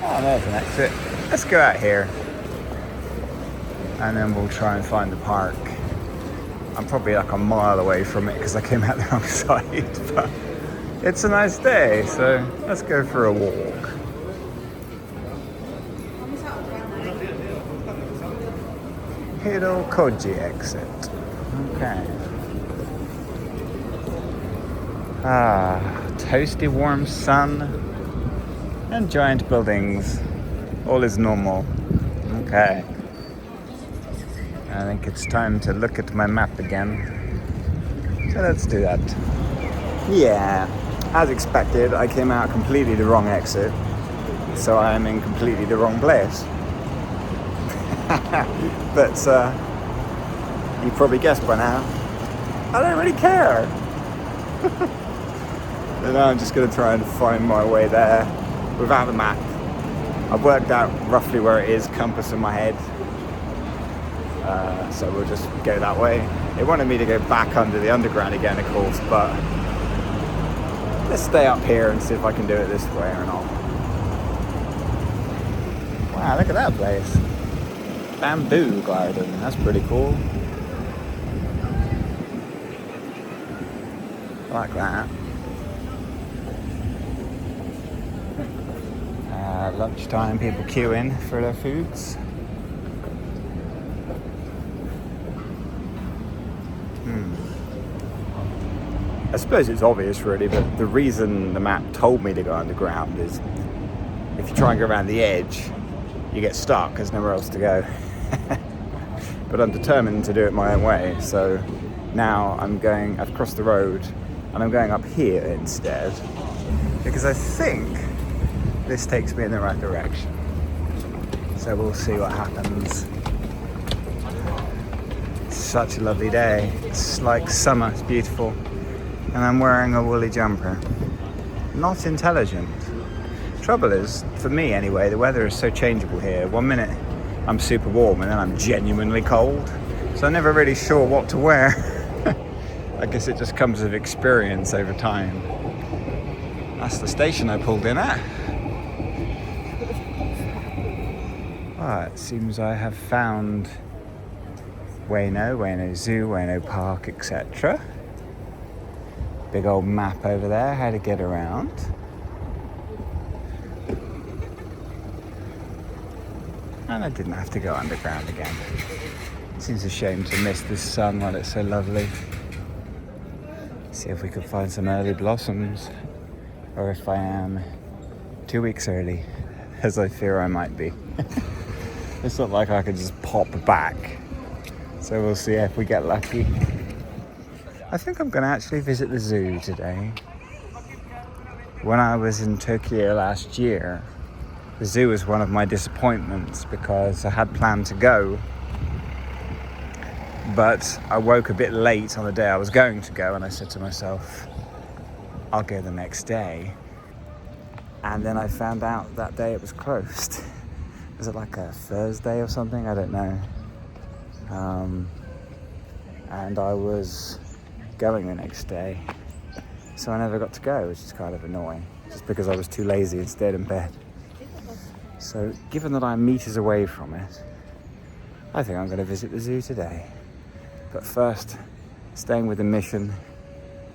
Oh, there's an exit. Let's go out here. And then we'll try and find the park. I'm probably like a mile away from it because I came out the wrong side. But it's a nice day, so let's go for a walk. Hirokoji exit. Okay. Toasty warm sun and giant buildings. All is normal. Okay. I think it's time to look at my map again. So let's do that. Yeah, as expected, I came out completely the wrong exit. So I am in completely the wrong place. But you probably guessed by now, I don't really care. And now I'm just going to try and find my way there without the map. I've worked out roughly where it is, compass in my head. So we'll just go that way. It wanted me to go back under the underground again, of course, but let's stay up here and see if I can do it this way or not. Wow, look at that place. Bamboo garden, that's pretty cool. I like that. Lunchtime, people queuing for their foods. I suppose it's obvious really, but the reason the map told me to go underground is if you try and go around the edge, you get stuck, there's nowhere else to go. But I'm determined to do it my own way, so now I've crossed the road and I'm going up here instead, because I think this takes me in the right direction. So we'll see what happens. It's such a lovely day. It's like summer, it's beautiful. And I'm wearing a woolly jumper. Not intelligent. Trouble is, for me anyway, the weather is so changeable here. 1 minute I'm super warm and then I'm genuinely cold. So I'm never really sure what to wear. I guess it just comes with experience over time. That's the station I pulled in at. It seems I have found Ueno Zoo, Ueno Park, etc. Big old map over there, how to get around. And I didn't have to go underground again. Seems a shame to miss this sun while it's so lovely. See if we could find some early blossoms, or if I am 2 weeks early, as I fear I might be. It's not like I could just pop back. So we'll see if we get lucky. I think I'm going to actually visit the zoo today. When I was in Tokyo last year, the zoo was one of my disappointments because I had planned to go, but I woke a bit late on the day I was going to go and I said to myself, I'll go the next day. And then I found out that day it was closed. Was it like a Thursday or something? I don't know. And I was going the next day, so I never got to go, which is kind of annoying, just because I was too lazy and stayed in bed. So given that I'm meters away from it, I think I'm going to visit the zoo today. But first, staying with the mission,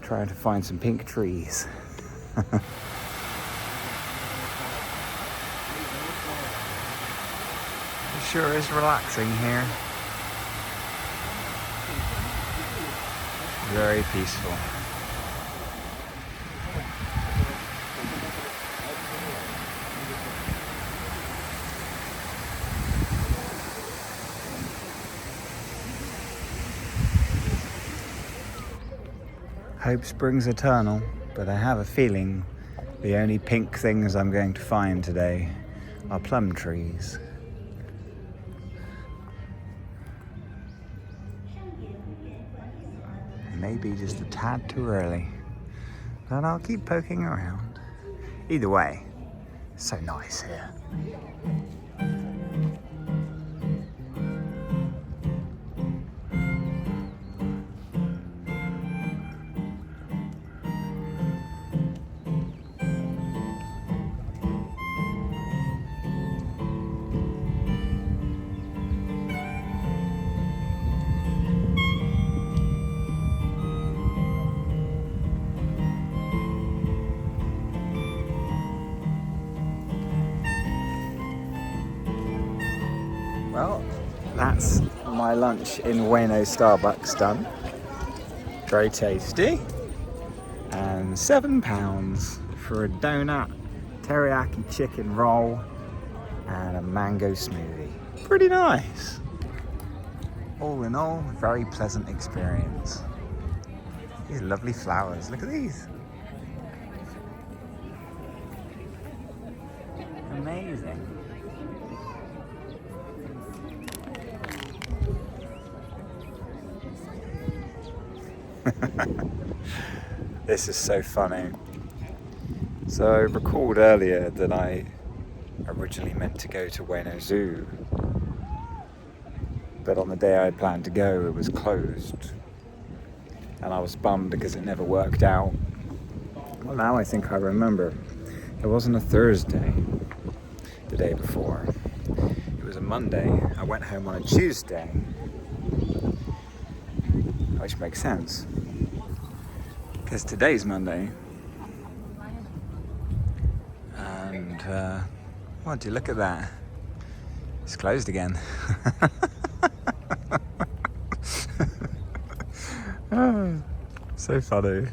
trying to find some pink trees. It sure is relaxing here. Very peaceful. Hope springs eternal, but I have a feeling the only pink things I'm going to find today are plum trees. Maybe just a tad too early, but I'll keep poking around. Either way, it's so nice here. Well, that's my lunch in Ueno Starbucks done. Very tasty. And £7 for a donut, teriyaki chicken roll, and a mango smoothie. Pretty nice. All in all, very pleasant experience. These lovely flowers, look at these. Amazing. This is so funny. So I recalled earlier that I originally meant to go to Ueno Zoo, but on the day I planned to go, it was closed. And I was bummed because it never worked out. Well, now I think I remember. It wasn't a Thursday the day before. It was a Monday. I went home on a Tuesday, which makes sense. Because today's Monday. And, what do you look at that? It's closed again. Oh, so funny.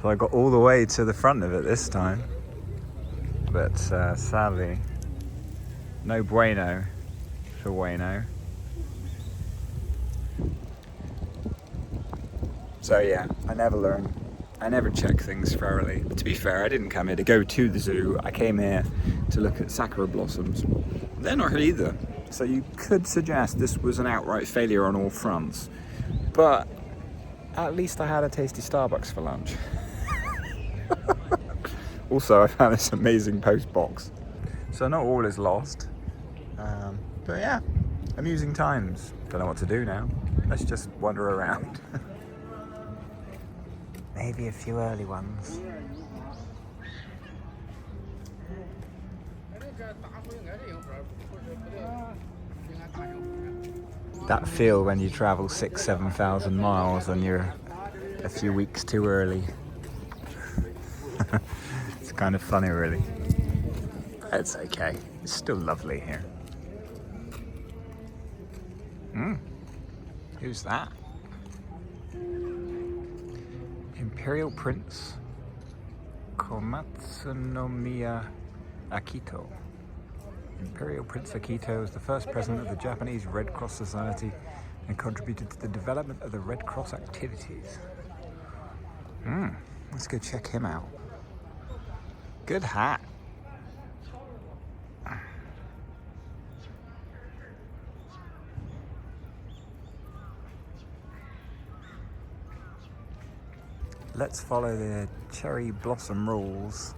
So I got all the way to the front of it this time. But sadly, no bueno for Ueno. So yeah, I never learn. I never check things thoroughly. To be fair, I didn't come here to go to the zoo. I came here to look at sakura blossoms. They're not here either. So you could suggest this was an outright failure on all fronts. But at least I had a tasty Starbucks for lunch. Also, I found this amazing post box. So not all is lost. But yeah, amusing times. Don't know what to do now. Let's just wander around. Maybe a few early ones. That feel when you travel 6,000-7,000 miles and you're a few weeks too early. It's kind of funny, really. It's okay. It's still lovely here. Who's that? Imperial Prince Komatsunomiya Akito. Imperial Prince Akito was the first president of the Japanese Red Cross Society and contributed to the development of the Red Cross activities. Let's go check him out. Good hat. Let's follow the cherry blossom rules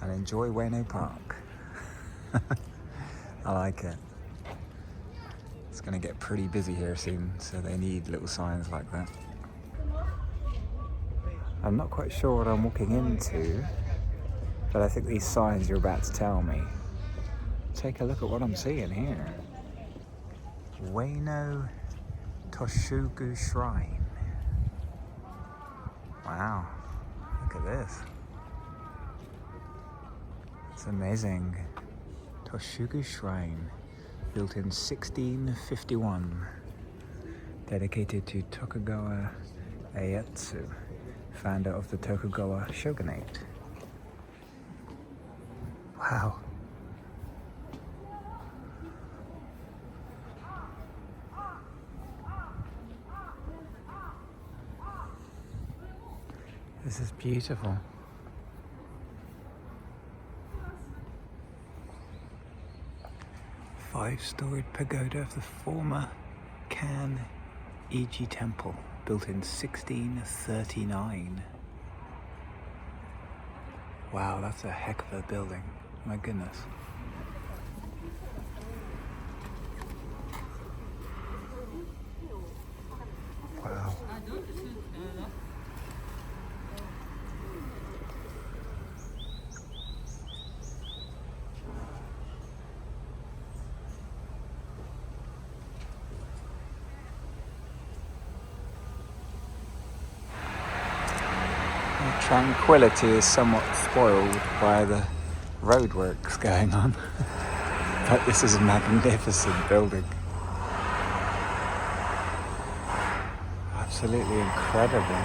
and enjoy Ueno Park. I like it. It's going to get pretty busy here soon, so they need little signs like that. I'm not quite sure what I'm walking into, but I think these signs are about to tell me. Take a look at what I'm seeing here. Ueno Toshugu Shrine. Wow, look at this. It's amazing. Toshugu Shrine, built in 1651, dedicated to Tokugawa Ieyasu, founder of the Tokugawa shogunate. Wow. This is beautiful. Five-storied pagoda of the former Kan Iji Temple, built in 1639. Wow, that's a heck of a building. My goodness. Wow. Tranquility is somewhat spoiled by the roadworks going on. But this is a magnificent building. Absolutely incredible.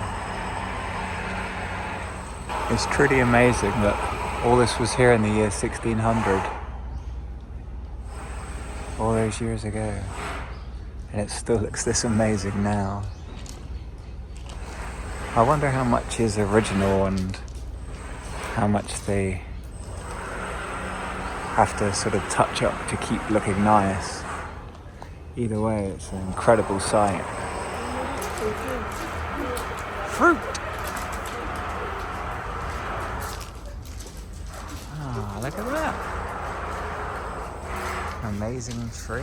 It's truly amazing that all this was here in the year 1600. All those years ago. And it still looks this amazing now. I wonder how much is original and how much they have to sort of touch up to keep looking nice. Either way, it's an incredible sight. Fruit! Ah, look at that. Amazing tree.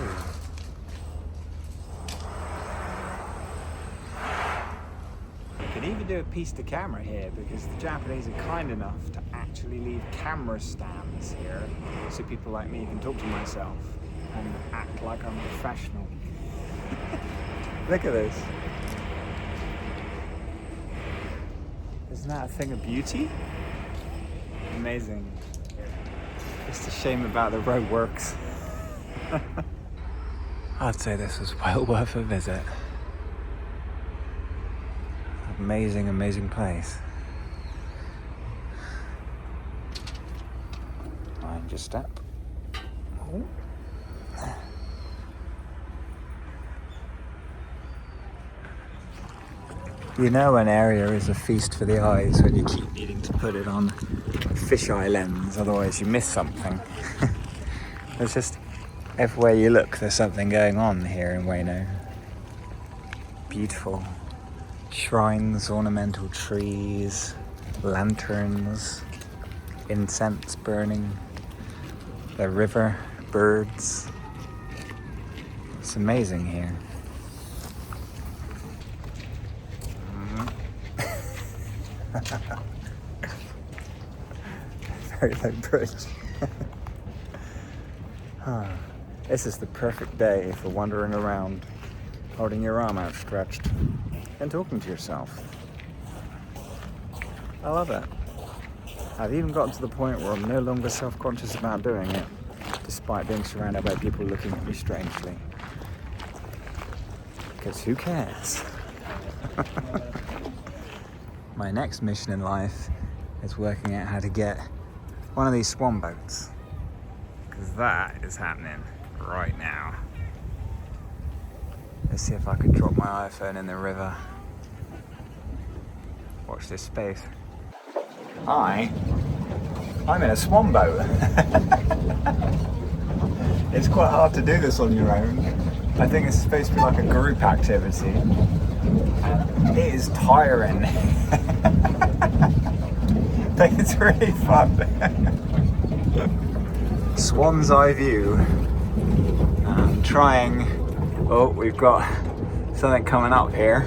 You can even do a piece to camera here because the Japanese are kind enough to actually leave camera stands here so people like me can talk to myself and act like I'm a professional. Look at this. Isn't that a thing of beauty? Amazing. Just a shame about the roadworks. I'd say this was well worth a visit. Amazing, amazing place. Mind your step. Oh. You know an area is a feast for the eyes when you keep needing to put it on a fisheye lens, otherwise you miss something. There's just, everywhere you look, there's something going on here in Ueno. Beautiful. Shrines, ornamental trees, lanterns, incense burning, the river, birds. It's amazing here. Very low bridge. This is the perfect day for wandering around, holding your arm outstretched and talking to yourself. I love it. I've even gotten to the point where I'm no longer self-conscious about doing it, despite being surrounded by people looking at me strangely. Because who cares? My next mission in life is working out how to get one of these swan boats. Because that is happening right now. Let's see if I can drop my iPhone in the river. Watch this space. Hi, I'm in a swan boat. It's quite hard to do this on your own. I think it's supposed to be like a group activity. It is tiring. But it's really fun. Swan's eye view. I'm trying. Oh, we've got something coming up here.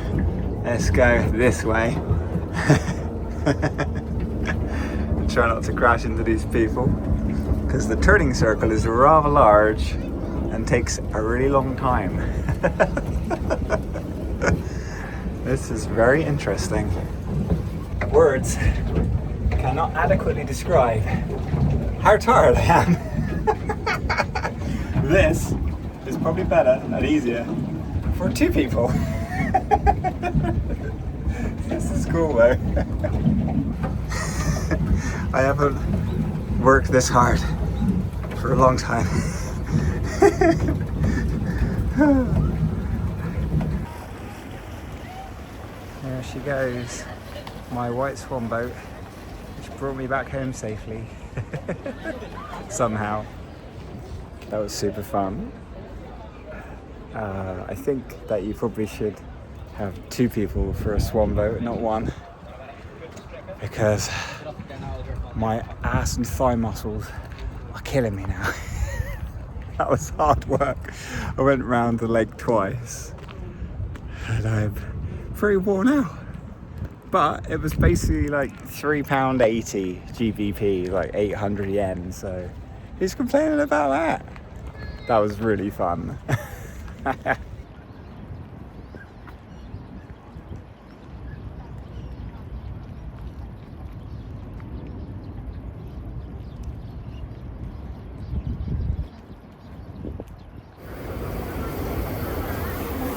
Let's go this way. Try not to crash into these people, because the turning circle is rather large and takes a really long time. This is very interesting. Words cannot adequately describe how tired I am. This is probably better and easier for 2 people. This is cool though. I haven't worked this hard for a long time. There she goes, my white swan boat, which brought me back home safely. Somehow. That was super fun. I think that you probably should have 2 people for a swan boat, not 1. Because my ass and thigh muscles are killing me now. That was hard work. I went round the lake twice and I'm pretty worn out. But it was basically like £3.80 GBP, like 800 yen, so who's complaining about that? That was really fun.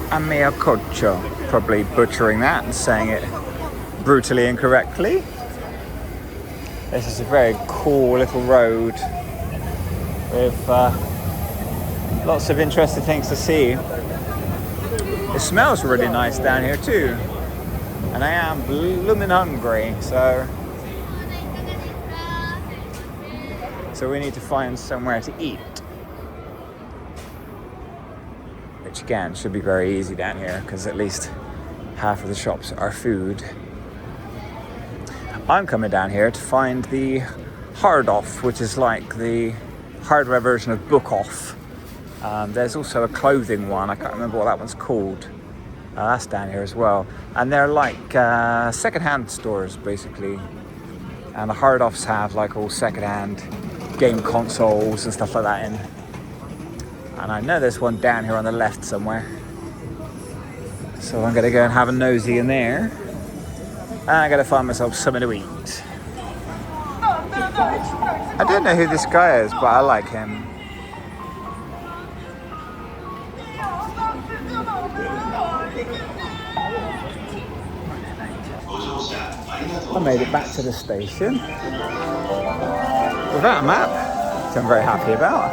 Amiacocho. Probably butchering that and saying it brutally incorrectly. This is a very cool little road with lots of interesting things to see. It smells really nice down here too. And I am blooming hungry, so we need to find somewhere to eat. Which again should be very easy down here because at least half of the shops are food. I'm coming down here to find the Hard Off, which is like the hardware version of Book Off. There's also a clothing one, I can't remember what that one's called. That's down here as well. And they're like second-hand stores, basically. And the Hard Offs have like all second-hand game consoles and stuff like that in. And I know there's one down here on the left somewhere. So I'm gonna go and have a nosy in there. And I gotta find myself something to eat. I don't know who this guy is, but I like him. I made it back to the station without a map, which I'm very happy about.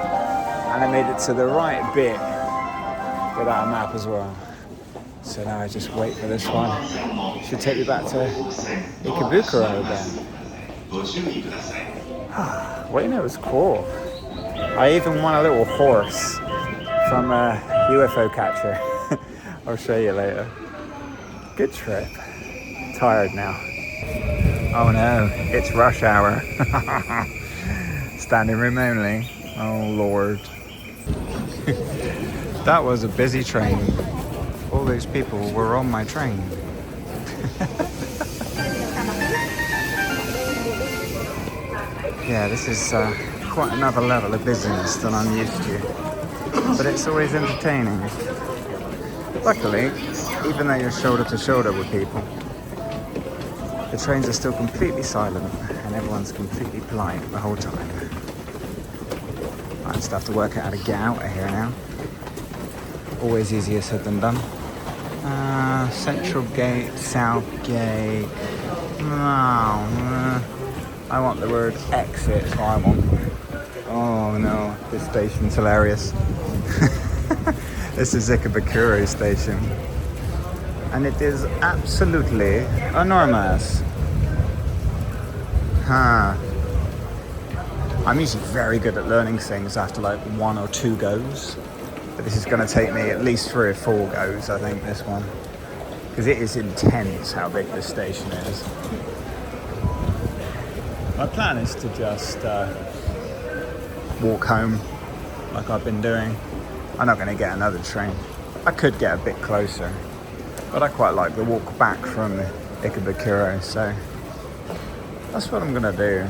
And I made it to the right bit without a map as well. So now I just wait for this one. Should take me back to Ikebukuro again. Ueno was cool. I even won a little horse from a UFO catcher. I'll show you later. Good trip. Tired now. Oh no, it's rush hour. Standing room only. Oh Lord. That was a busy train. All those people were on my train. Yeah, this is quite another level of busyness than I'm used to. But it's always entertaining. Luckily, even though you're shoulder to shoulder with people, the trains are still completely silent and everyone's completely polite the whole time. I just have to work out how to get out of here now. Always easier said than done. Central Gate, South Gate. No, I want the word exit, so I want. Oh no, this station's hilarious. This is Ikebukuro station. And it is absolutely enormous. I'm usually very good at learning things after like 1 or 2 goes. But this is going to take me at least 3 or 4 goes, I think, this one. Because it is intense how big this station is. My plan is to just walk home like I've been doing. I'm not going to get another train. I could get a bit closer, but I quite like the walk back from Ikebukuro, so that's what I'm going to do.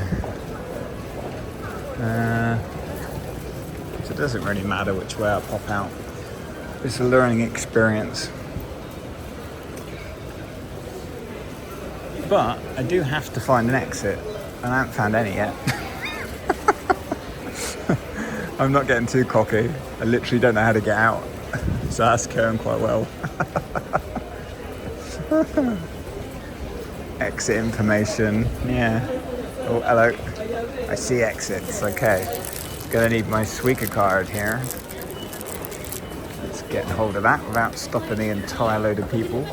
So it doesn't really matter which way I pop out. It's a learning experience. But I do have to find an exit, and I haven't found any yet. I'm not getting too cocky. I literally don't know how to get out. So that's going quite well. Exit information, yeah. Oh, hello. I see exits, okay. Gonna need my Suica card here. Let's get hold of that without stopping the entire load of people.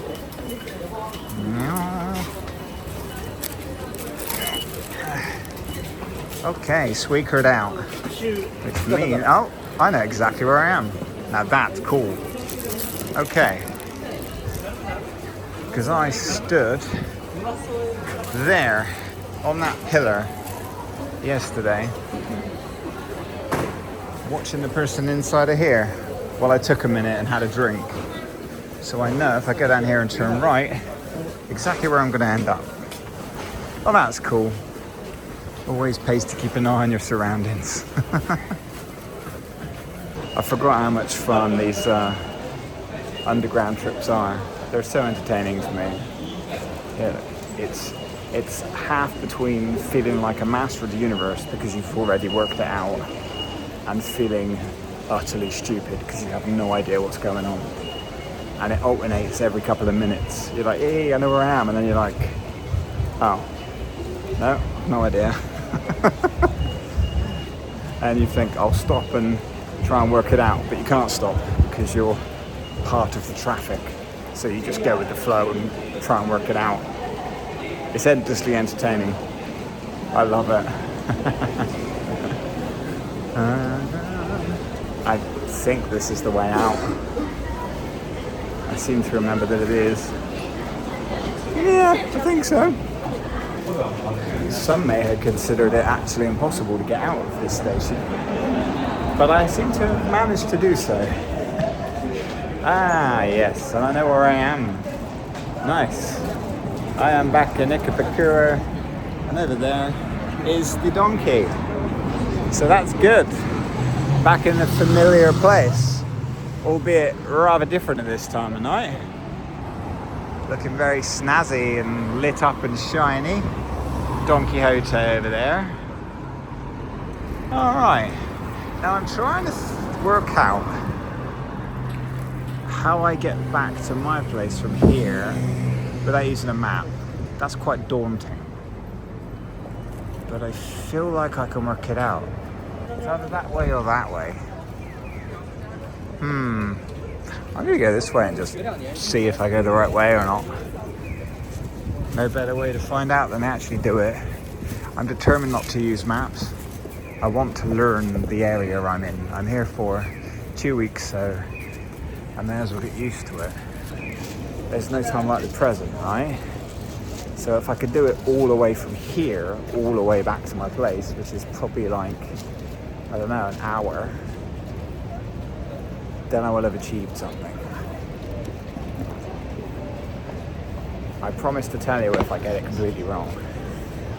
Okay, Suica'd out. Which means, oh, I know exactly where I am. Now that's cool. Okay. Because I stood there on that pillar yesterday watching the person inside of here while I took a minute and had a drink. So I know if I go down here and turn right, exactly where I'm going to end up. Well, that's cool. Always pays to keep an eye on your surroundings. I forgot how much fun these underground trips are. They're so entertaining to me. Yeah, it's half between feeling like a master of the universe because you've already worked it out and feeling utterly stupid because you have no idea what's going on. and it alternates every couple of minutes. You're like, hey, I know where I am, and then you're like, oh, no, no idea. And you think, I'll stop and try and work it out, but you can't stop because you're part of the traffic. So you just go with the flow and try and work it out. It's endlessly entertaining. I love it. I think this is the way out. I seem to remember that it is. Yeah, I think so. Some may have considered it actually impossible to get out of this station, but I seem to have managed to do so. Ah, yes, and I know where I am. Nice. I am back in Ikapakura, and over there is the donkey. So that's good. Back in a familiar place, albeit rather different at this time of night. Looking very snazzy and lit up and shiny. Don Quixote over there. Alright, now I'm trying to work out how I get back to my place from here without using a map. That's quite daunting. But I feel like I can work it out. It's either that way or that way. I'm gonna go this way and just see if I go the right way or not. No better way to find out than actually do it. I'm determined not to use maps. I want to learn the area I'm in. I'm here for 2 weeks, so I may as well get used to it. There's no time like the present, right? So if I could do it all the way from here, all the way back to my place, which is probably like, I don't know, an hour, then I will have achieved something. I promise to tell you if I get it completely wrong.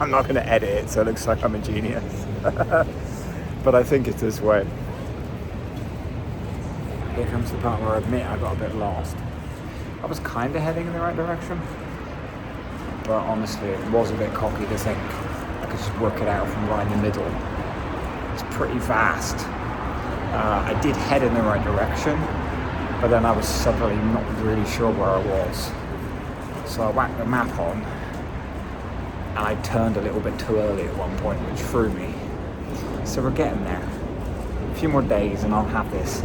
I'm not going to edit it so it looks like I'm a genius. But I think it's this way. Here comes the part where I admit I got a bit lost. I was kind of heading in the right direction, but honestly it was a bit cocky to think I could just work it out from right in the middle. It's pretty vast. I did head in the right direction, but then I was suddenly not really sure where I was. So I whacked the map on, and I turned a little bit too early at one point, which threw me. So we're getting there. A few more days and I'll have this.